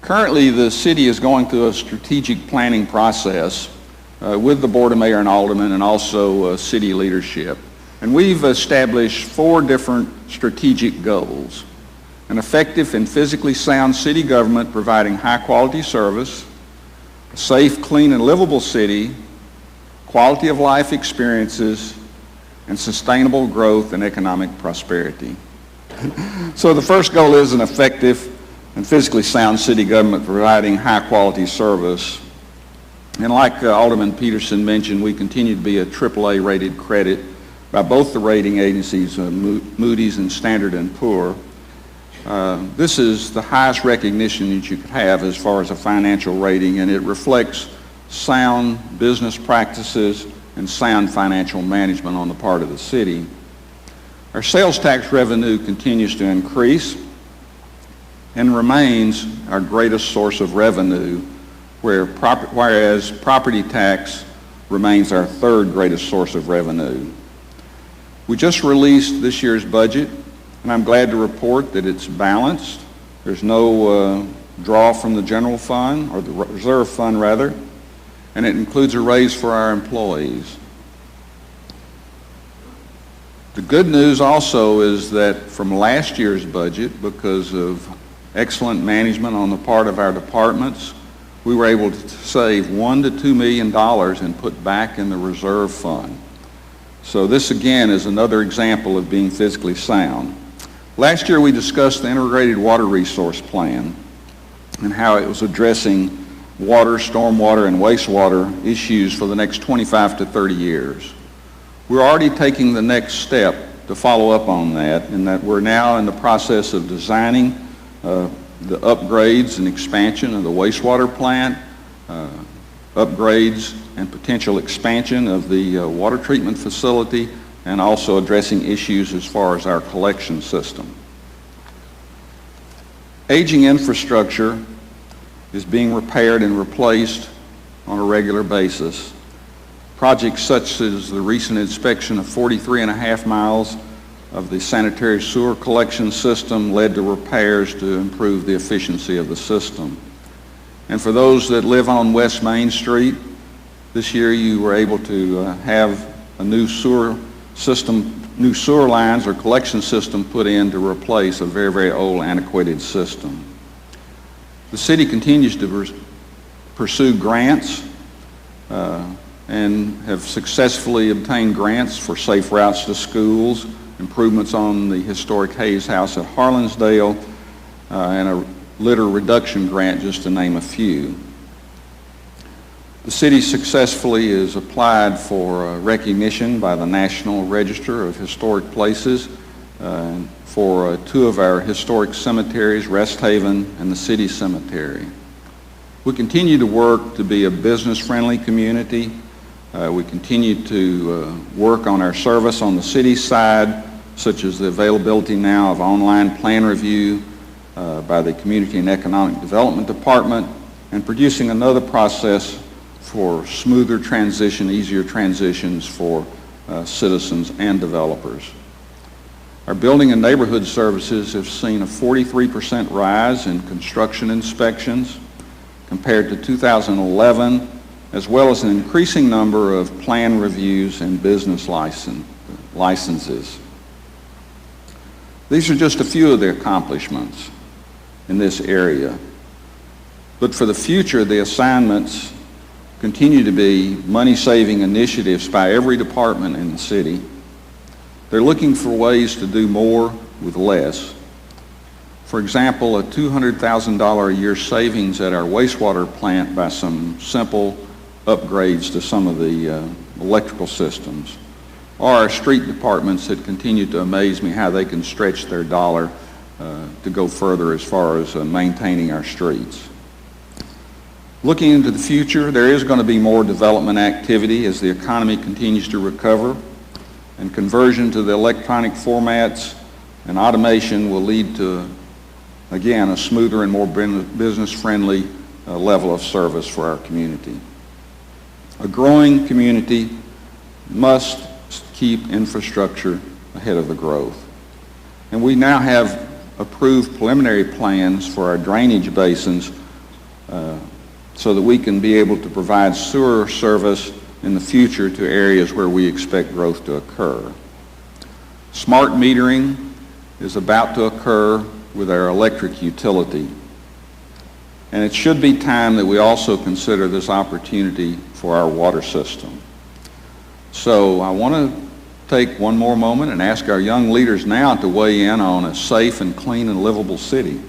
Currently, the city is going through a strategic planning process with the Board of Mayor and Aldermen and also city leadership. And we've established 4 different strategic goals: an effective and physically sound city government providing high-quality service, a safe, clean, and livable city, quality of life experiences, and sustainable growth and economic prosperity. So the first goal is an effective and physically sound city government providing high-quality service. And like Alderman Peterson mentioned, we continue to be a AAA rated credit by both the rating agencies, Moody's and Standard & Poor. This is the highest recognition that you could have as far as a financial rating, and it reflects sound business practices and sound financial management on the part of the city. Our sales tax revenue continues to increase and remains our greatest source of revenue, whereas property tax remains our 3rd greatest source of revenue. We just released this year's budget, and I'm glad to report that it's balanced. There's no draw from the general fund, or the reserve fund rather, and it includes a raise for our employees. The good news also is that from last year's budget, because of excellent management on the part of our departments, we were able to save $1 to $2 million and put back in the reserve fund. So this again is another example of being fiscally sound. Last year we discussed the Integrated Water Resource Plan and how it was addressing water, stormwater, and wastewater issues for the next 25 to 30 years. We're already taking the next step to follow up on that, in that we're now in the process of designing the upgrades and expansion of the wastewater plant, upgrades and potential expansion of the water treatment facility, and also addressing issues as far as our collection system. Aging infrastructure is being repaired and replaced on a regular basis. Projects such as the recent inspection of 43.5 miles of the sanitary sewer collection system led to repairs to improve the efficiency of the system. And for those that live on West Main Street, this year you were able to have a new sewer system, new sewer lines or collection system put in to replace a very, very old, antiquated system. The city continues to pursue grants and have successfully obtained grants for safe routes to schools, improvements on the historic Hayes House at Harlansdale, and a litter reduction grant, just to name a few. The city successfully has applied for recognition by the National Register of Historic Places for 2 of our historic cemeteries, Rest Haven and the City Cemetery. We continue to work to be a business-friendly community. We continue to work on our service on the city side, such as the availability now of online plan review by the Community and Economic Development Department, and producing another process for smoother transition, easier transitions for citizens and developers. Our building and neighborhood services have seen a 43% rise in construction inspections compared to 2011, as well as an increasing number of plan reviews and business licenses. These are just a few of the accomplishments in this area. But for the future, the assignments continue to be money-saving initiatives by every department in the city. They're looking for ways to do more with less. For example, a $200,000 a year savings at our wastewater plant by some simple upgrades to some of the electrical systems. Or our street departments that continue to amaze me how they can stretch their dollar to go further as far as maintaining our streets. Looking into the future, there is going to be more development activity as the economy continues to recover, and conversion to the electronic formats and automation will lead to, again, a smoother and more business-friendly level of service for our community. A growing community must keep infrastructure ahead of the growth. And we now have approved preliminary plans for our drainage basins so that we can be able to provide sewer service in the future to areas where we expect growth to occur. Smart metering is about to occur with our electric utility. And it should be time that we also consider this opportunity for our water system. So I want to take one more moment and ask our young leaders now to weigh in on a safe and clean and livable city.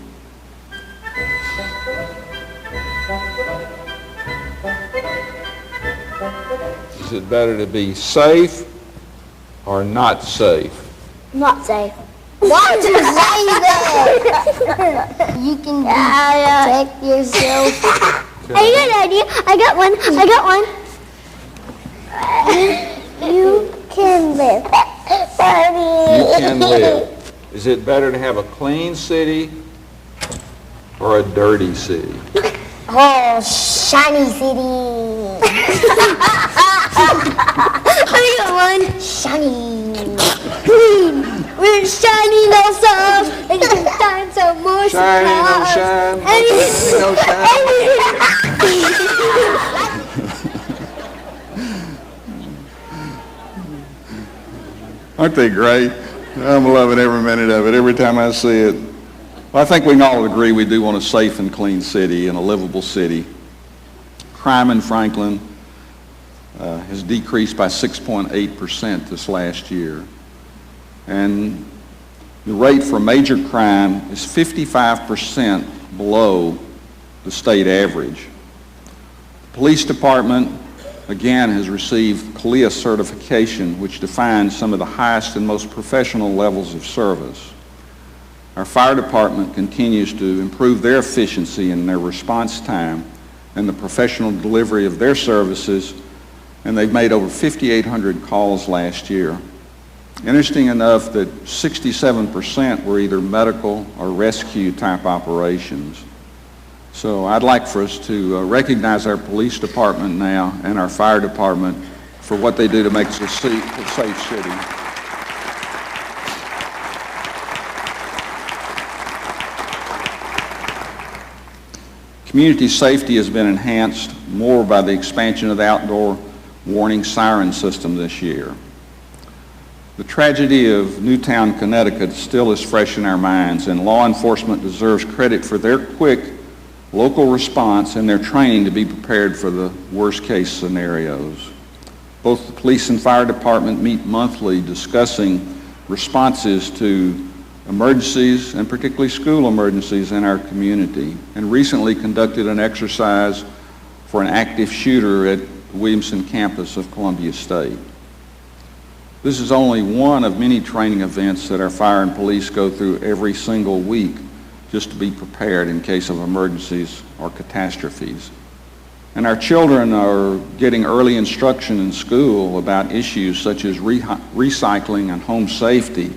Is it better to be safe or not safe? Not safe. Why would you say that? You can protect yourself. I got an idea. I got one. You can live. You can live. Is it better to have a clean city or a dirty city? Oh, shiny city. I got one. Shiny. Clean. We're shining ourselves and you can find some more Shiny, no shine. No shine. Aren't they great? I'm loving every minute of it, every time I see it. Well, I think we can all agree we do want a safe and clean city and a livable city. Crime in Franklin has decreased by 6.8% this last year. And the rate for major crime is 55% below the state average. The police department, again, has received CALEA certification, which defines some of the highest and most professional levels of service. Our fire department continues to improve their efficiency and their response time and the professional delivery of their services, and they've made over 5,800 calls last year. Interesting enough that 67% were either medical or rescue type operations. So I'd like for us to recognize our police department now and our fire department for what they do to make us a safe city. Community safety has been enhanced more by the expansion of the outdoor warning siren system this year. The tragedy of Newtown, Connecticut still is fresh in our minds, and law enforcement deserves credit for their quick local response and their training to be prepared for the worst case scenarios. Both the police and fire department meet monthly discussing responses to emergencies, and particularly school emergencies in our community, and recently conducted an exercise for an active shooter at the Williamson campus of Columbia State. This is only one of many training events that our fire and police go through every single week just to be prepared in case of emergencies or catastrophes. And our children are getting early instruction in school about issues such as recycling and home safety.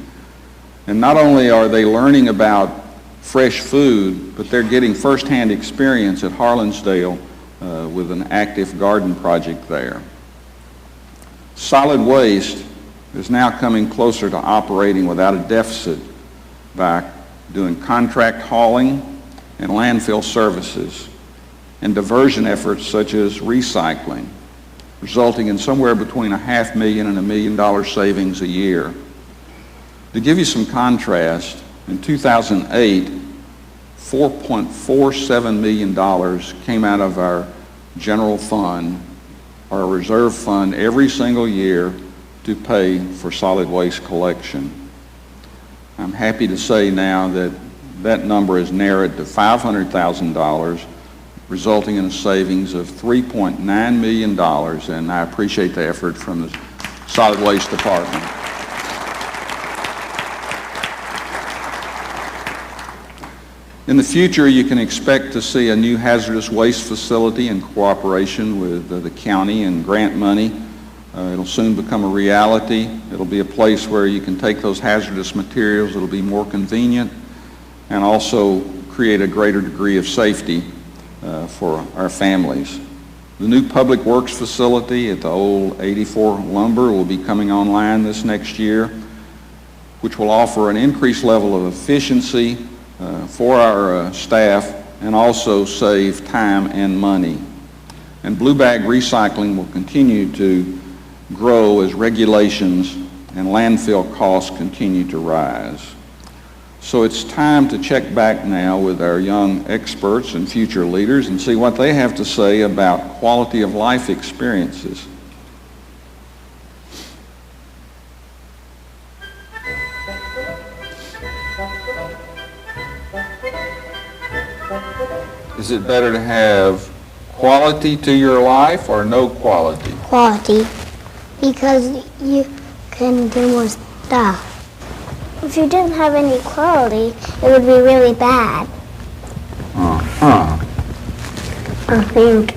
And not only are they learning about fresh food, but they're getting firsthand experience at Harlansdale with an active garden project there. Solid waste is now coming closer to operating without a deficit by doing contract hauling and landfill services and diversion efforts such as recycling, resulting in somewhere between $500,000 and $1 million savings a year. To give you some contrast, in 2008, $4.47 million came out of our general fund, our reserve fund, every single year to pay for solid waste collection. I'm happy to say now that that number is narrowed to $500,000, resulting in a savings of $3.9 million, and I appreciate the effort from the Solid Waste Department. In the future, you can expect to see a new hazardous waste facility in cooperation with the county and grant money. It'll soon become a reality. It'll be a place where you can take those hazardous materials. It'll be more convenient and also create a greater degree of safety for our families. The new Public Works facility at the old 84 Lumber will be coming online this next year. which will offer an increased level of efficiency for our staff and also save time and money. And blue bag recycling will continue to grow as regulations and landfill costs continue to rise. So it's time to check back now with our young experts and future leaders and see what they have to say about quality of life experiences. Is it better to have quality to your life or no quality? Quality, because you can do more stuff. If you didn't have any quality, it would be really bad. I think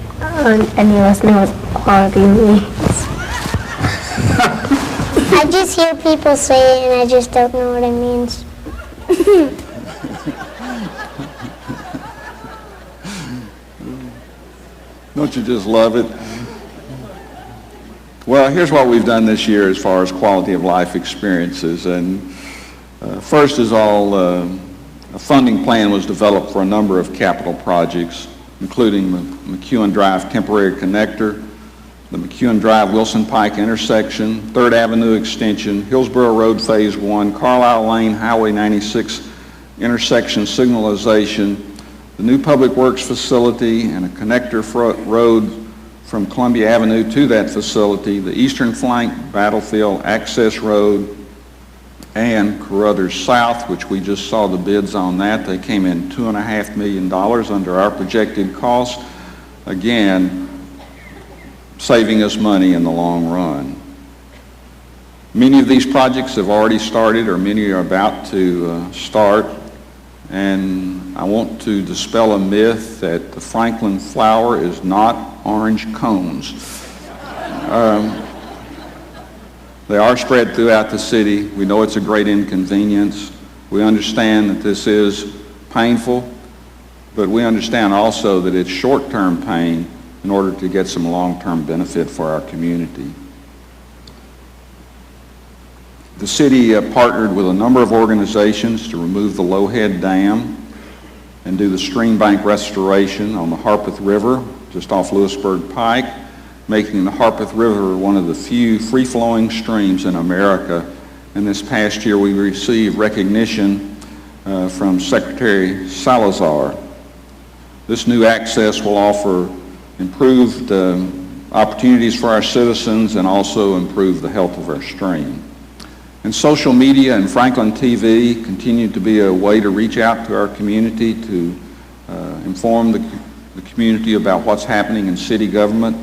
any of us know what quality means. I just hear people say it and I just don't know what it means. Don't you just love it? Well, here's what we've done this year as far as quality of life experiences. And first is all, a funding plan was developed for a number of capital projects, including the McEwen Drive Temporary Connector, the McEwen Drive Wilson Pike intersection, 3rd Avenue extension, Hillsborough Road Phase 1, Carlisle Lane Highway 96 intersection signalization, the new Public Works facility and a connector road from Columbia Avenue to that facility, the Eastern Flank Battlefield Access Road, and Carruthers South, which we just saw the bids on that. They came in $2.5 million under our projected cost. Again, saving us money in the long run. Many of these projects have already started, or many are about to start. And I want to dispel a myth that the Franklin flower is not orange cones. They are spread throughout the city. We know it's a great inconvenience. We understand that this is painful, but we understand also that it's short-term pain in order to get some long-term benefit for our community. The city partnered with a number of organizations to remove the Lowhead Dam and do the stream bank restoration on the Harpeth River, just off Lewisburg Pike, making the Harpeth River one of the few free-flowing streams in America. And this past year we received recognition from Secretary Salazar. This new access will offer improved opportunities for our citizens and also improve the health of our stream. And social media and Franklin TV continue to be a way to reach out to our community, to inform the community about what's happening in city government.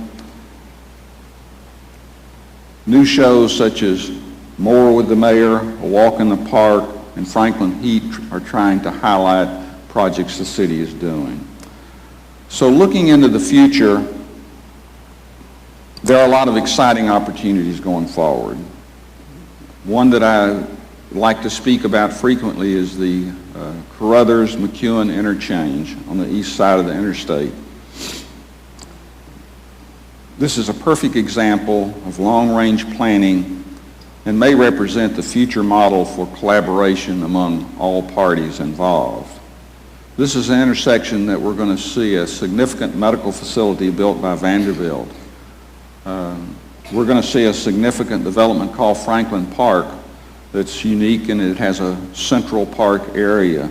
New shows such as More with the Mayor, A Walk in the Park, and Franklin Heat are trying to highlight projects the city is doing. So looking into the future, there are a lot of exciting opportunities going forward. One that I like to speak about frequently is the Carruthers-McEwen interchange on the east side of the interstate. This is a perfect example of long-range planning and may represent the future model for collaboration among all parties involved. This is an intersection that we're going to see a significant medical facility built by Vanderbilt. We're going to see a significant development called Franklin Park that's unique, and it has a central park area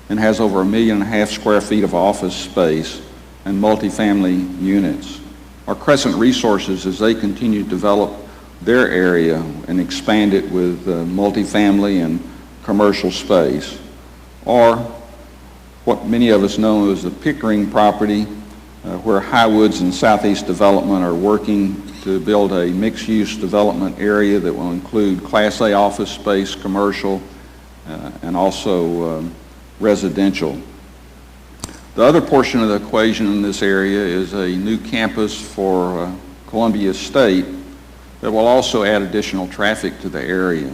and has over 1.5 million square feet of office space and multifamily units. Our Crescent Resources, as they continue to develop their area and expand it with multifamily and commercial space, or what many of us know as the Pickering property, where Highwoods and Southeast Development are working to build a mixed-use development area that will include Class A office space, commercial, and also residential. The other portion of the equation in this area is a new campus for Columbia State that will also add additional traffic to the area.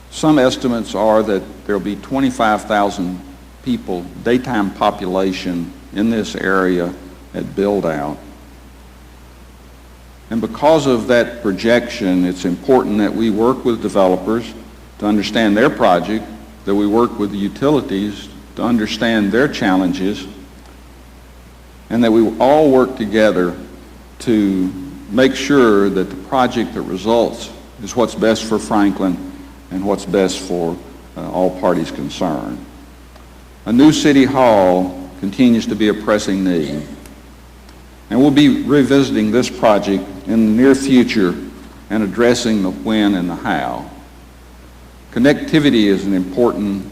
Some estimates are that there will be 25,000 people, daytime population in this area at build-out. And because of that projection, it's important that we work with developers to understand their project, that we work with the utilities to understand their challenges, and that we all work together to make sure that the project that results is what's best for Franklin and what's best for all parties concerned. A new city hall continues to be a pressing need, and we'll be revisiting this project in the near future and addressing the when and the how. Connectivity is an important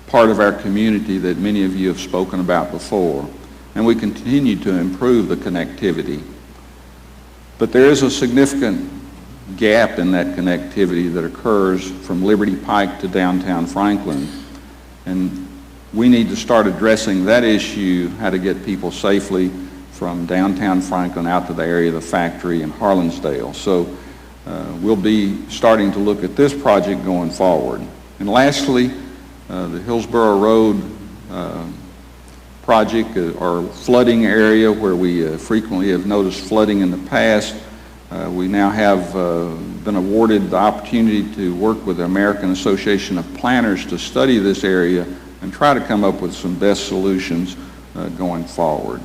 part of our community that many of you have spoken about before, and we continue to improve the connectivity. But there is a significant gap in that connectivity that occurs from Liberty Pike to downtown Franklin, and we need to start addressing that issue, how to get people safely from downtown Franklin out to the area of the factory in Harlansdale. So we'll be starting to look at this project going forward. And lastly, the Hillsborough Road project, or flooding area where we frequently have noticed flooding in the past. We now have been awarded the opportunity to work with the American Association of Planners to study this area and try to come up with some best solutions going forward.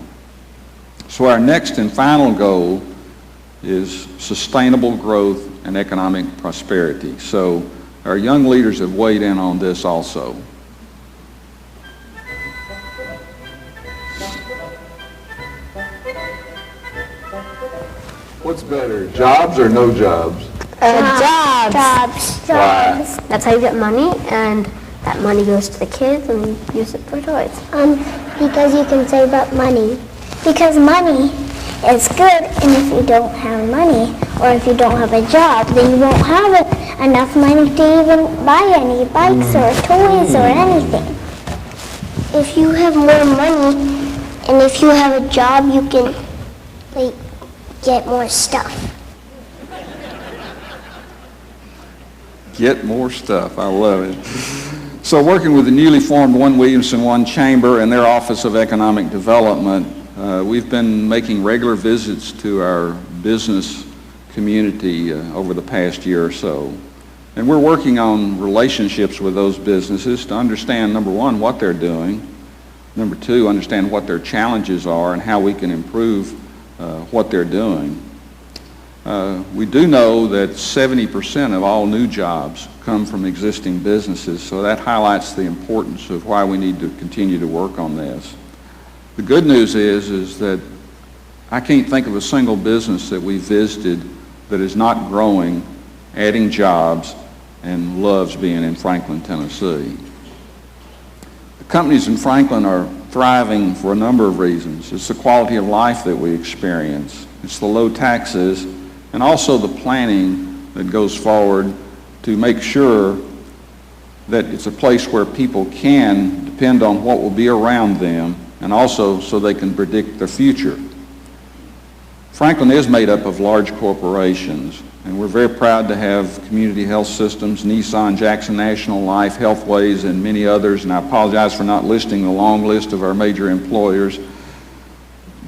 So our next and final goal is sustainable growth and economic prosperity. So our young leaders have weighed in on this also. What's better, jobs or no jobs? Jobs. Why? That's how you get money, and that money goes to the kids and we use it for toys. Because you can save up money. Because money is good, and if you don't have money, or if you don't have a job, then you won't have enough money to even buy any bikes or toys or anything. If you have more money, and if you have a job, you can, like, get more stuff. Get more stuff. I love it. So working with the newly formed One Williamson, One Chamber and their Office of Economic Development, we've been making regular visits to our business community over the past year or so. And we're working on relationships with those businesses to understand, number one, what they're doing, number two, understand what their challenges are and how we can improve what they're doing. We do know that 70% of all new jobs come from existing businesses, so that highlights the importance of why we need to continue to work on this. The good news is that I can't think of a single business that we visited that is not growing, adding jobs, and loves being in Franklin, Tennessee. The companies in Franklin are thriving for a number of reasons. It's the quality of life that we experience. It's the low taxes, and also the planning that goes forward to make sure that it's a place where people can depend on what will be around them, and also so they can predict their future. Franklin is made up of large corporations, and we're very proud to have Community Health Systems, Nissan, Jackson National Life, Healthways, and many others, and I apologize for not listing the long list of our major employers.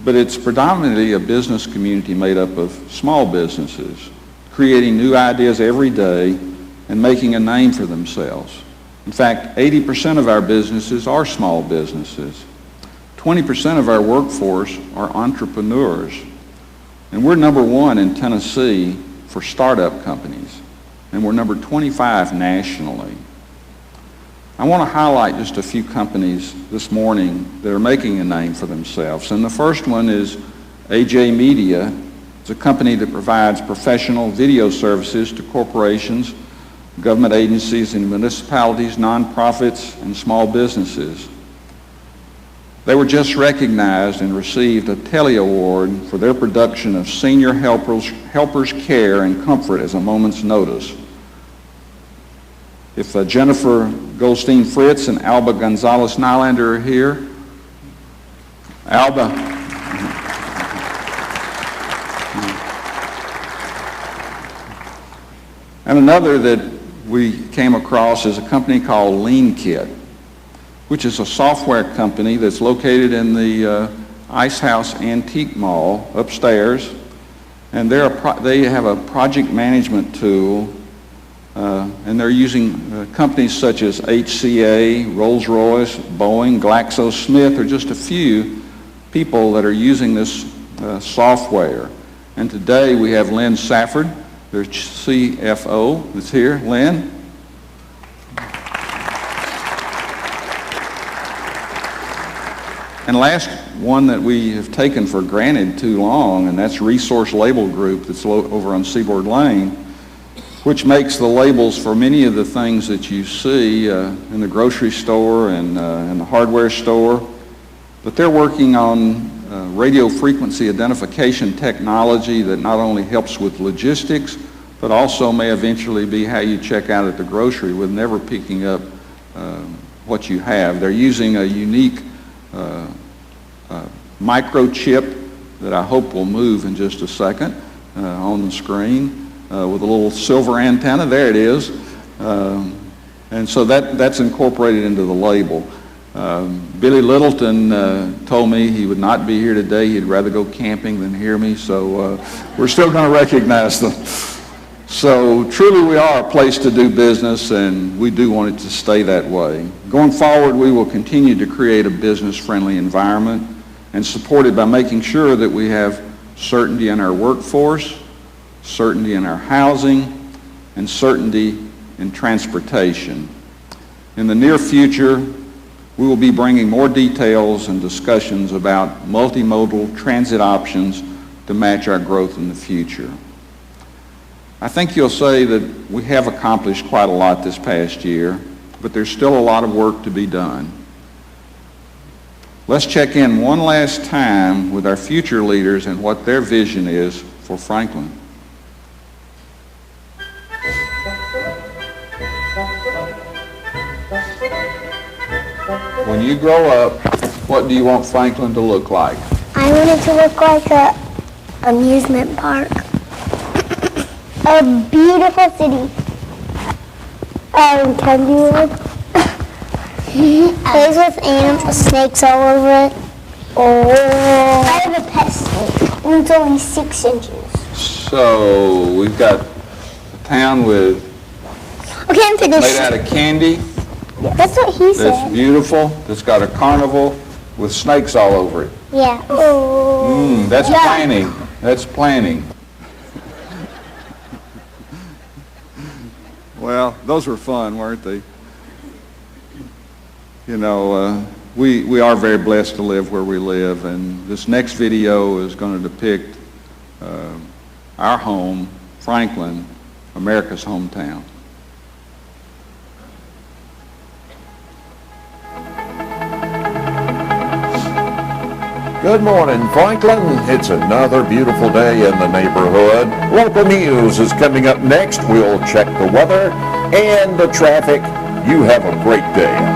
But it's predominantly a business community made up of small businesses, creating new ideas every day and making a name for themselves. In fact, 80% of our businesses are small businesses. 20% of our workforce are entrepreneurs. And we're number one in Tennessee for startup companies, and we're number 25 nationally. I want to highlight just a few companies this morning that are making a name for themselves. And the first one is AJ Media. It's a company that provides professional video services to corporations, government agencies, and municipalities, nonprofits, and small businesses. They were just recognized and received a Telly Award for their production of Senior Helpers Care and Comfort as a Moment's Notice. If Jennifer Goldstein Fritz and Alba Gonzalez Nylander are here. Alba. And another that we came across is a company called LeanKit, which is a software company that's located in the Ice House Antique Mall upstairs. And they have a project management tool, and they're using companies such as HCA, Rolls-Royce, Boeing, GlaxoSmith are just a few people that are using this software. And today we have Lynn Safford, their CFO, that's here. Lynn? And last one that we have taken for granted too long, and that's Resource Label Group that's over on Seaboard Lane, which makes the labels for many of the things that you see in the grocery store and in the hardware store. But they're working on radio frequency identification technology that not only helps with logistics, but also may eventually be how you check out at the grocery with never picking up what you have. They're using a unique microchip that I hope will move in just a second on the screen with a little silver antenna. There it is. And so that's incorporated into the label. Billy Littleton told me he would not be here today. He'd rather go camping than hear me, so we're still going to recognize them. So truly we are a place to do business, and we do want it to stay that way. Going forward, we will continue to create a business-friendly environment and support it by making sure that we have certainty in our workforce, certainty in our housing, and certainty in transportation. In the near future, we will be bringing more details and discussions about multimodal transit options to match our growth in the future. I think you'll say that we have accomplished quite a lot this past year, but there's still a lot of work to be done. Let's check in one last time with our future leaders and what their vision is for Franklin. When you grow up, what do you want Franklin to look like? I want it to look like a amusement park. A beautiful city. Kennywood. Plays with ants, snakes all over it. Oh. I have a pet snake, and it's only 6 inches. So we've got a town with made out of candy. Yeah, that's what he said. That's beautiful. That's got a carnival with snakes all over it. Yeah. Oh. That's planning. That's planning. Well, those were fun, weren't they? You know, we are very blessed to live where we live, and this next video is going to depict our home, Franklin, America's hometown. Good morning, Franklin. It's another beautiful day in the neighborhood. Local news is coming up next. We'll check the weather and the traffic. You have a great day.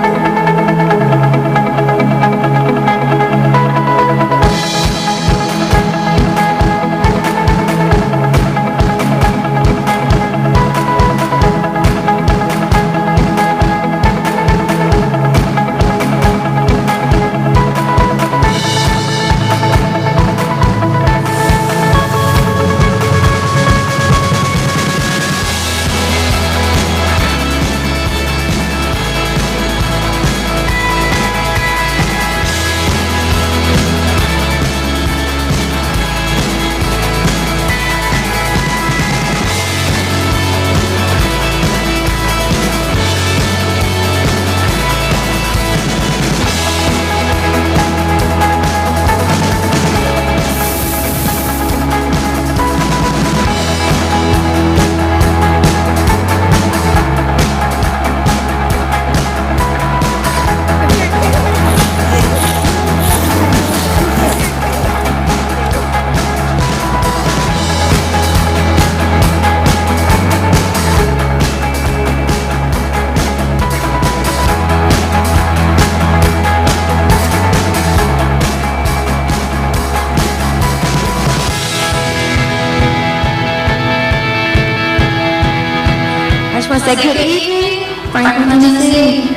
Say good evening, Franklin, Tennessee.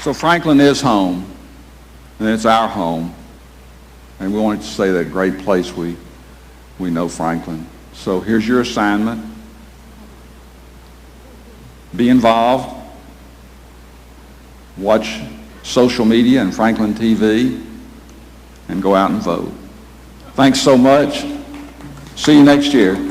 So Franklin is home, and it's our home, and we wanted to say that great place we know Franklin. So here's your assignment. Be involved. Watch social media and Franklin TV, and go out and vote. Thanks so much. See you next year.